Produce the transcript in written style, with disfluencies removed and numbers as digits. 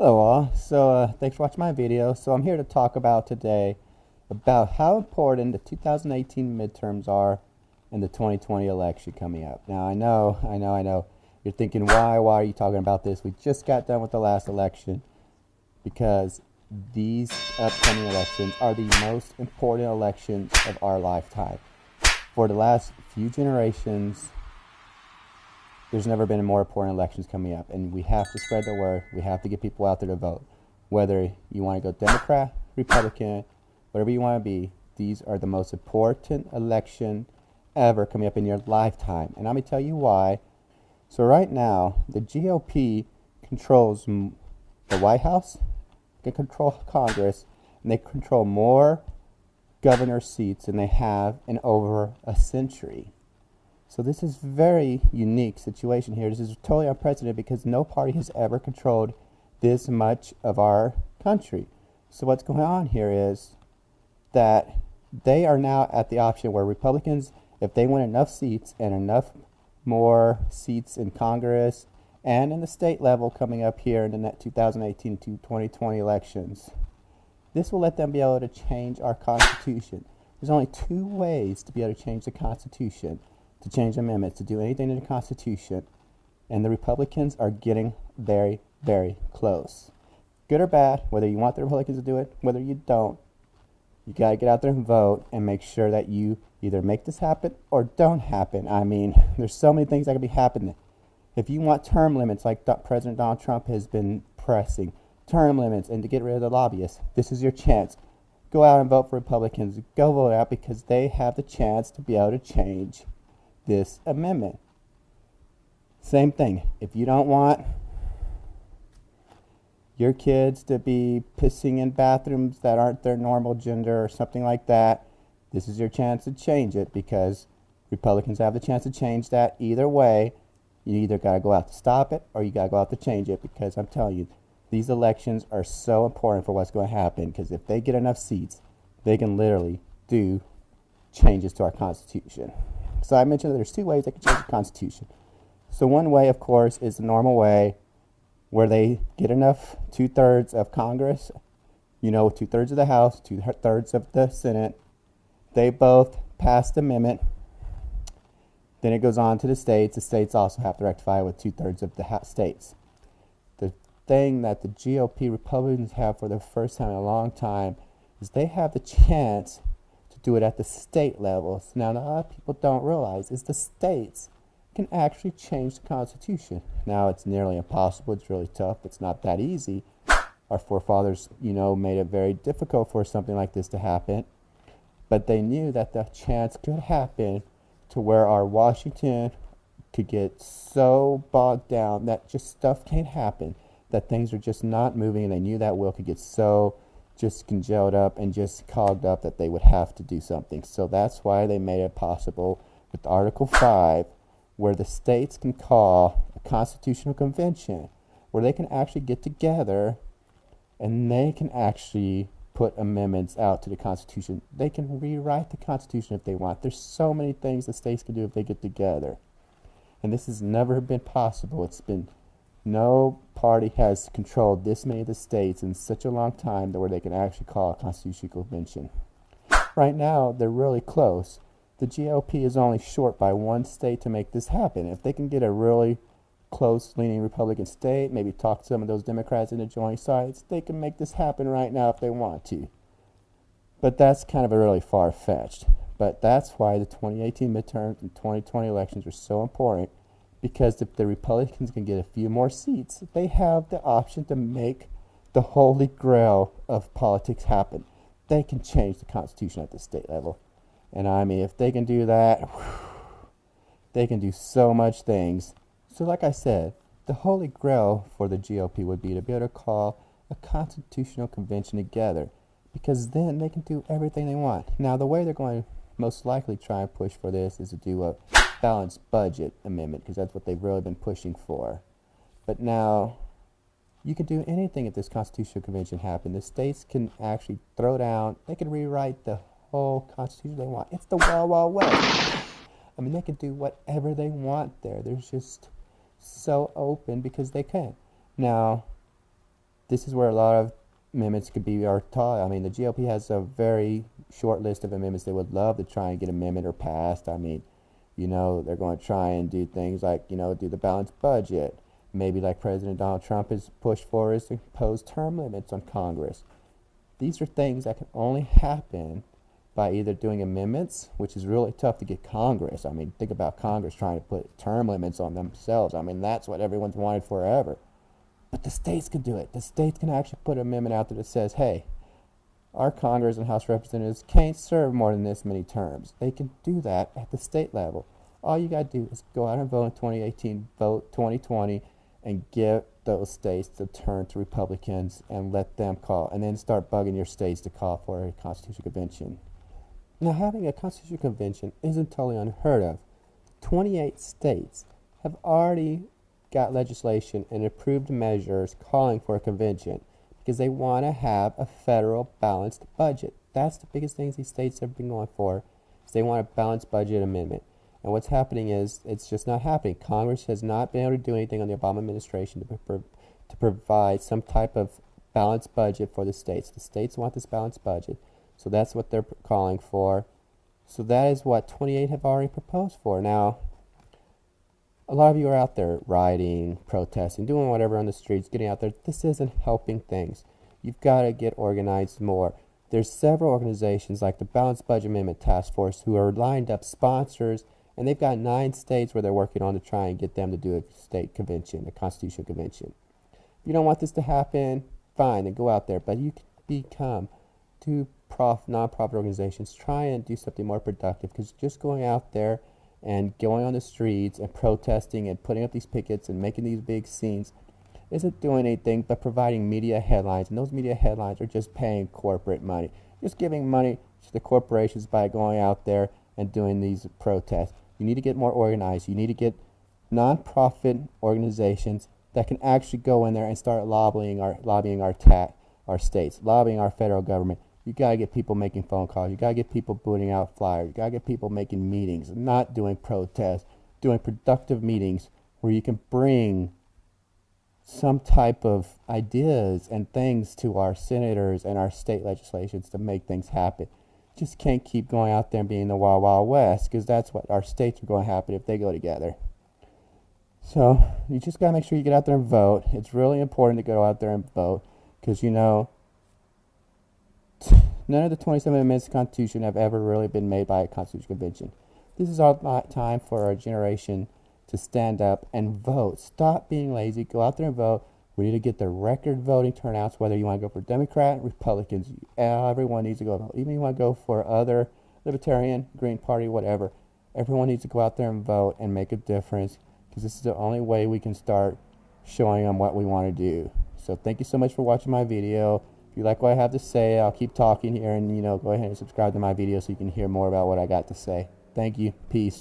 Hello all. Thanks for watching my video. So I'm here to talk about today about how important the 2018 midterms are and the 2020 election coming up. Now I know. You're thinking, why are you talking about this? We just got done with the last election because these upcoming elections are the most important elections of our lifetime. For the last few generations, there's never been more important elections coming up, and we have to spread the word. We have to get people out there to vote. Whether you want to go Democrat, Republican, whatever you want to be, these are the most important election ever coming up in your lifetime. And I'm going to tell you why. So right now, the GOP controls the White House, they control Congress, and they control more governor seats than they have in over a century. So this is a very unique situation here. This is totally unprecedented because no party has ever controlled this much of our country. So what's going on here is that they are now at the option where Republicans, if they win enough seats and enough more seats in Congress and in the state level coming up here in the 2018 to 2020 elections, this will let them be able to change our Constitution. There's only two ways to be able to change the Constitution. To change amendments, to do anything in the Constitution, and the Republicans are getting very, very close. Good or bad, whether you want the Republicans to do it, whether you don't, you got to get out there and vote and make sure that you either make this happen or don't happen. I mean, there's so many things that could be happening. If you want term limits like President Donald Trump has been pressing, term limits and to get rid of the lobbyists, this is your chance. Go out and vote for Republicans. Go vote out because they have the chance to be able to change this amendment. Same thing. If you don't want your kids to be pissing in bathrooms that aren't their normal gender or something like that, this is your chance to change it because Republicans have the chance to change that. Either way, you either got to go out to stop it or you got to go out to change it, because I'm telling you, these elections are so important for what's going to happen, because if they get enough seats, they can literally do changes to our Constitution. So I mentioned that there's two ways they can change the Constitution. So one way, of course, is the normal way where they get enough 2/3 of Congress, 2/3 of the House, 2/3 of the Senate. They both pass the amendment. Then it goes on to the states. The states also have to rectify with 2/3 of the states. The thing that the GOP Republicans have for the first time in a long time is they have the chance do it at the state levels. Now, a lot of people don't realize is the states can actually change the Constitution. Now, it's nearly impossible. It's really tough. It's not that easy. Our forefathers, made it very difficult for something like this to happen. But they knew that the chance could happen to where our Washington could get so bogged down that just stuff can't happen, that things are just not moving, and they knew that will could get so just congealed up and just clogged up that they would have to do something. So that's why they made it possible with Article 5, where the states can call a constitutional convention, where they can actually get together and they can actually put amendments out to the Constitution. They can rewrite the Constitution if they want. There's so many things the states can do if they get together. And this has never been possible. No party has controlled this many of the states in such a long time where they can actually call a constitutional convention. Right now, they're really close. The GOP is only short by one state to make this happen. If they can get a really close-leaning Republican state, maybe talk to some of those Democrats into joining sides, they can make this happen right now if they want to. But that's kind of a really far-fetched. But that's why the 2018 midterms and 2020 elections are so important. Because if the Republicans can get a few more seats, they have the option to make the holy grail of politics happen. They can change the Constitution at the state level. And I mean, if they can do that, they can do so much things. So like I said, the holy grail for the GOP would be to be able to call a constitutional convention together, because then they can do everything they want. Now, the way they're going to most likely try and push for this is to do a balanced budget amendment, because that's what they've really been pushing for. But now, you can do anything if this constitutional convention happens. The states can actually throw down, they can rewrite the whole constitution they want. It's the Wild Wild West. I mean, they can do whatever they want there. They're just so open because they can. Now, this is where a lot of amendments could be are taught. I mean, the GOP has a very short list of amendments they would love to try and get amendment or passed. I mean, they're going to try and do things like, do the balanced budget. Maybe like President Donald Trump has pushed for is to impose term limits on Congress. These are things that can only happen by either doing amendments, which is really tough to get Congress. I mean, think about Congress trying to put term limits on themselves. I mean, that's what everyone's wanted forever. But the states can do it. The states can actually put an amendment out there that says, hey, our Congress and House of Representatives can't serve more than this many terms. They can do that at the state level. All you got to do is go out and vote in 2018, vote 2020, and give those states to turn to Republicans and let them call, and then start bugging your states to call for a constitutional convention. Now, having a constitutional convention isn't totally unheard of. 28 states have already got legislation and approved measures calling for a convention because they want to have a federal balanced budget. That's the biggest things these states have been going for, is they want a balanced budget amendment. And what's happening is it's just not happening. Congress has not been able to do anything on the Obama administration to provide some type of balanced budget for the states. The states want this balanced budget, so that's what they're calling for. So that is what 28 have already proposed for. Now, a lot of you are out there rioting, protesting, doing whatever on the streets, getting out there. This isn't helping things. You've got to get organized more. There's several organizations like the Balanced Budget Amendment Task Force who are lined up sponsors, and they've got 9 states where they're working on to try and get them to do a state convention, a constitutional convention. If you don't want this to happen, fine, then go out there. But you can become 2 nonprofit organizations. Try and do something more productive, because just going out there and going on the streets and protesting and putting up these pickets and making these big scenes isn't doing anything but providing media headlines. And those media headlines are just paying corporate money. Just giving money to the corporations by going out there and doing these protests. You need to get more organized. You need to get nonprofit organizations that can actually go in there and start lobbying our states, lobbying our federal government. You got to get people making phone calls. You got to get people booting out flyers. You got to get people making meetings, not doing protests, doing productive meetings where you can bring some type of ideas and things to our senators and our state legislations to make things happen. Just can't keep going out there and being the Wild Wild West, because that's what our states are going to happen if they go together. So you just got to make sure you get out there and vote. It's really important to go out there and vote, because none of the 27 amendments to the Constitution have ever really been made by a constitutional convention. This is our time for our generation to stand up and vote. Stop being lazy. Go out there and vote. We need to get the record voting turnouts, whether you want to go for Democrat, Republicans. Everyone needs to go vote. Even if you want to go for other Libertarian, Green Party, whatever. Everyone needs to go out there and vote and make a difference, because this is the only way we can start showing them what we want to do. So thank you so much for watching my video. If you like what I have to say, I'll keep talking here, and go ahead and subscribe to my video so you can hear more about what I got to say. Thank you. Peace.